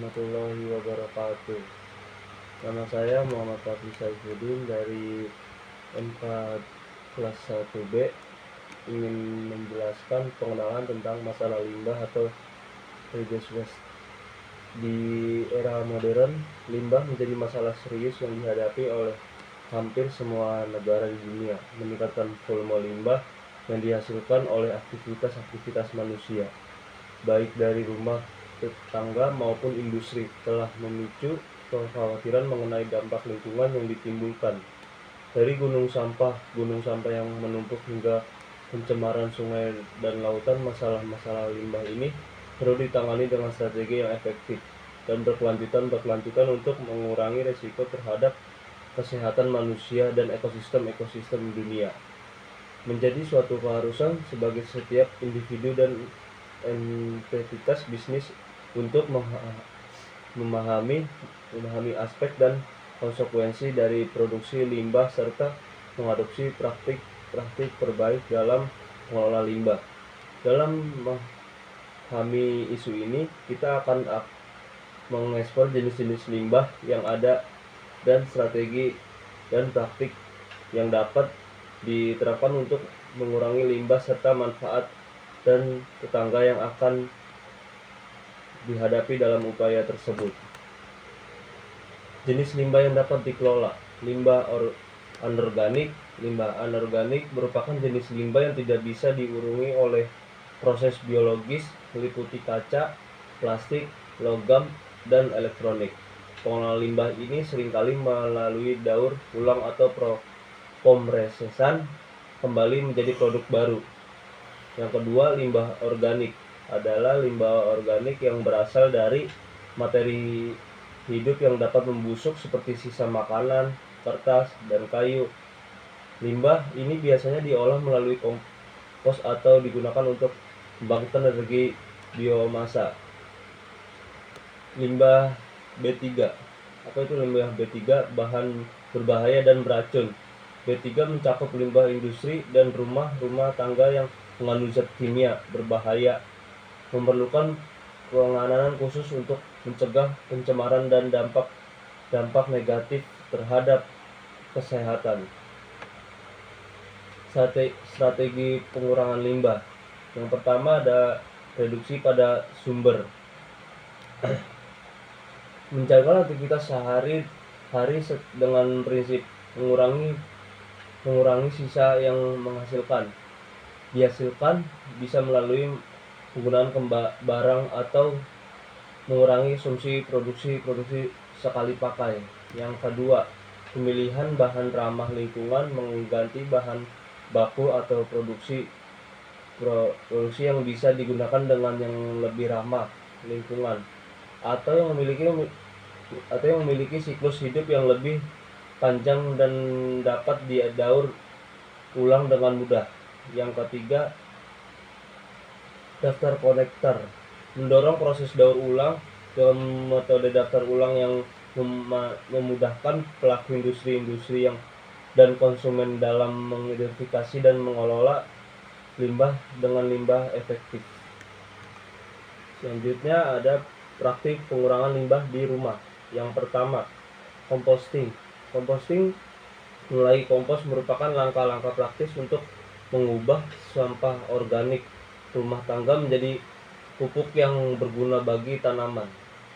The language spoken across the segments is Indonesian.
warahmatullahi wabarakatuh. Nama saya Muhammad Fatih Saifuddin dari MK kelas 1B, ingin menjelaskan pengenalan tentang masalah limbah atau hazardous waste. Di era modern, limbah menjadi masalah serius yang dihadapi oleh hampir semua negara di dunia. Meningkatkan volume limbah yang dihasilkan oleh aktivitas manusia, baik dari rumah tetangga maupun industri, telah memicu kekhawatiran mengenai dampak lingkungan yang ditimbulkan. Dari gunung sampah yang menumpuk hingga pencemaran sungai dan lautan, masalah-masalah limbah ini perlu ditangani dengan strategi yang efektif dan berkelanjutan untuk mengurangi risiko terhadap kesehatan manusia dan ekosistem dunia. Menjadi suatu keharusan sebagai setiap individu dan entitas bisnis untuk memahami aspek dan konsekuensi dari produksi limbah serta mengadopsi praktik terbaik dalam mengelola limbah. Dalam memahami isu ini, kita akan mengeksplor jenis-jenis limbah yang ada dan strategi dan praktik yang dapat diterapkan untuk mengurangi limbah serta manfaat dan tetangga yang akan dihadapi dalam upaya tersebut. Jenis limbah yang dapat dikelola. Limbah anorganik. Limbah anorganik merupakan jenis limbah yang tidak bisa diurungi oleh proses biologis, meliputi kaca, plastik, logam, dan elektronik. Pengelolaan limbah ini seringkali melalui daur ulang atau pemrosesan kembali menjadi produk baru. Yang kedua, limbah organik adalah limbah organik yang berasal dari materi hidup yang dapat membusuk seperti sisa makanan, kertas, dan kayu. Limbah ini biasanya diolah melalui kompos atau digunakan untuk membangkitkan energi biomasa. Limbah B3. Apa itu limbah B3? Bahan berbahaya dan beracun. B3 mencakup limbah industri dan rumah tangga yang mengandung zat kimia berbahaya, memerlukan penanganan khusus untuk mencegah pencemaran dan dampak negatif terhadap kesehatan. Strategi pengurangan limbah. Yang pertama ada reduksi pada sumber. Menjaga aktivitas sehari-hari dengan prinsip mengurangi sisa yang dihasilkan bisa melalui penggunaan barang atau mengurangi konsumsi produksi sekali pakai. Yang kedua, pemilihan bahan ramah lingkungan, mengganti bahan baku atau produksi yang bisa digunakan dengan yang lebih ramah lingkungan atau yang memiliki siklus hidup yang lebih panjang dan dapat didaur ulang dengan mudah. Yang ketiga, daftar kolektor, mendorong proses daur ulang dengan metode daftar ulang yang memudahkan pelaku industri dan konsumen dalam mengidentifikasi dan mengelola limbah dengan limbah efektif. Selanjutnya ada praktik pengurangan limbah di rumah. Yang pertama, composting. Mulai kompos merupakan langkah-langkah praktis untuk mengubah sampah organik rumah tangga menjadi pupuk yang berguna bagi tanaman.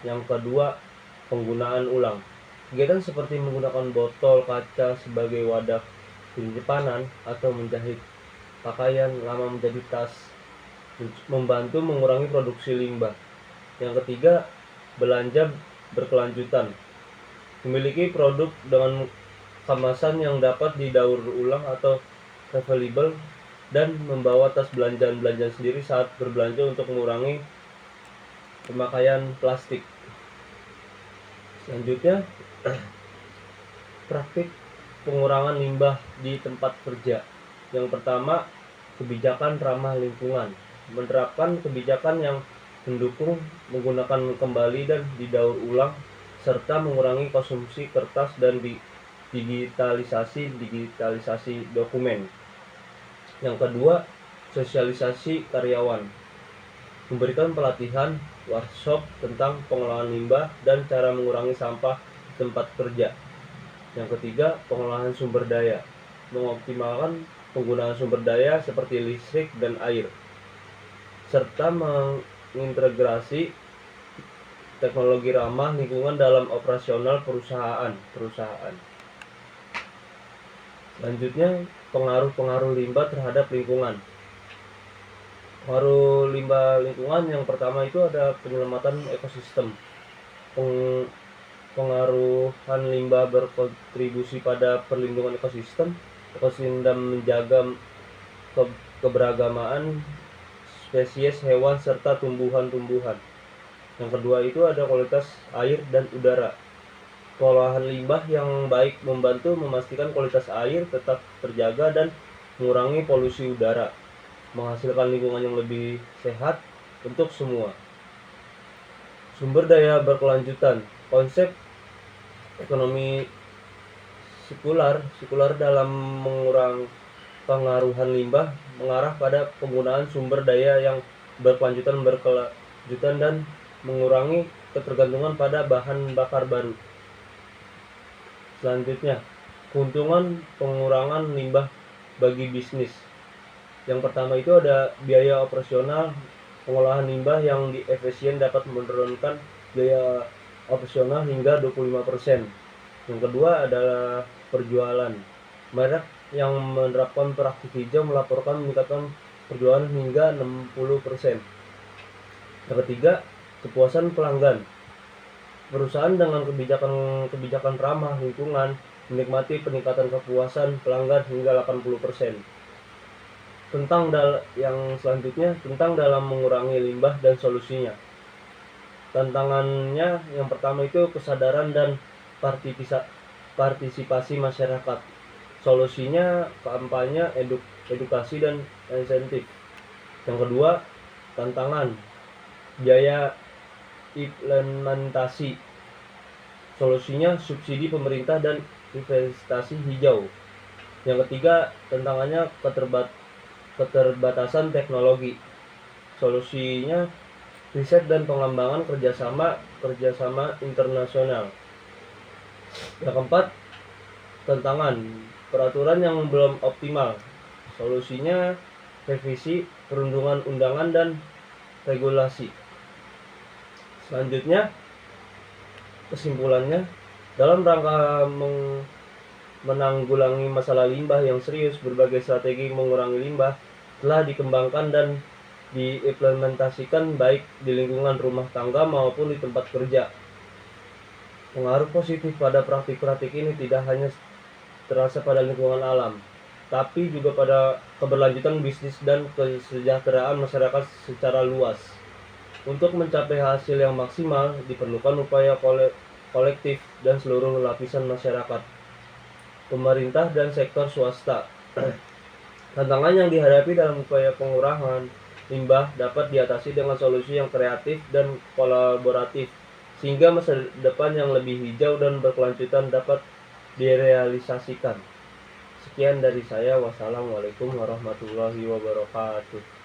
Yang kedua, penggunaan ulang. Kegiatan seperti menggunakan botol kaca sebagai wadah penyimpanan atau menjahit pakaian lama menjadi tas membantu mengurangi produksi limbah. Yang ketiga, belanja berkelanjutan. Memiliki produk dengan kemasan yang dapat didaur ulang atau refill dan membawa tas belanjaan sendiri saat berbelanja untuk mengurangi pemakaian plastik. Selanjutnya, praktik pengurangan limbah di tempat kerja. Yang pertama, kebijakan ramah lingkungan. Menerapkan kebijakan yang mendukung menggunakan kembali dan didaur ulang serta mengurangi konsumsi kertas dan digitalisasi dokumen. Yang kedua, sosialisasi karyawan. memberikan pelatihan workshop tentang pengolahan limbah dan cara mengurangi sampah di tempat kerja. Yang ketiga, pengolahan sumber daya, mengoptimalkan penggunaan sumber daya seperti listrik dan air, serta mengintegrasi teknologi ramah lingkungan dalam operasional perusahaan. Selanjutnya, pengaruh limbah terhadap lingkungan. Pengaruh limbah lingkungan yang pertama itu ada penyelamatan ekosistem. Pengaruhan limbah berkontribusi pada perlindungan ekosistem dan menjaga keberagaman spesies hewan serta tumbuhan-tumbuhan. Yang kedua itu ada kualitas air dan udara. Pengolahan limbah yang baik membantu memastikan kualitas air tetap terjaga dan mengurangi polusi udara, menghasilkan lingkungan yang lebih sehat untuk semua. Sumber daya berkelanjutan. Konsep ekonomi sirkular dalam mengurangi pengaruhan limbah mengarah pada penggunaan sumber daya yang berkelanjutan dan mengurangi ketergantungan pada bahan bakar baru. Selanjutnya, keuntungan pengurangan limbah bagi bisnis. Yang pertama itu ada biaya operasional. Pengolahan limbah yang efisien dapat menurunkan biaya operasional hingga 25%. Yang kedua adalah perjualan. Merek yang menerapkan praktik hijau melaporkan meningkatkan perjualan hingga 60%. Yang ketiga, kepuasan pelanggan. Perusahaan dengan kebijakan ramah lingkungan menikmati peningkatan kepuasan pelanggan hingga 80%. Yang selanjutnya tentang dalam mengurangi limbah dan solusinya. Tantangannya yang pertama itu kesadaran dan partisipasi masyarakat. Solusinya kampanye, edukasi dan insentif. Yang kedua, tantangan biaya implementasi. Solusinya subsidi pemerintah dan investasi hijau. Yang ketiga, tantangannya keterbatasan teknologi. Solusinya riset dan pengembangan kerjasama internasional. Yang keempat, tantangan peraturan yang belum optimal. Solusinya revisi perundungan undangan dan regulasi. Selanjutnya, kesimpulannya, dalam rangka menanggulangi masalah limbah yang serius, berbagai strategi mengurangi limbah telah dikembangkan dan diimplementasikan baik di lingkungan rumah tangga maupun di tempat kerja. Pengaruh positif pada praktik-praktik ini tidak hanya terasa pada lingkungan alam, tapi juga pada keberlanjutan bisnis dan kesejahteraan masyarakat secara luas. Untuk mencapai hasil yang maksimal, diperlukan upaya kolektif dan seluruh lapisan masyarakat, pemerintah dan sektor swasta. Tantangan yang dihadapi dalam upaya pengurangan limbah dapat diatasi dengan solusi yang kreatif dan kolaboratif, sehingga masa depan yang lebih hijau dan berkelanjutan dapat direalisasikan. Sekian dari saya. Wassalamualaikum warahmatullahi wabarakatuh.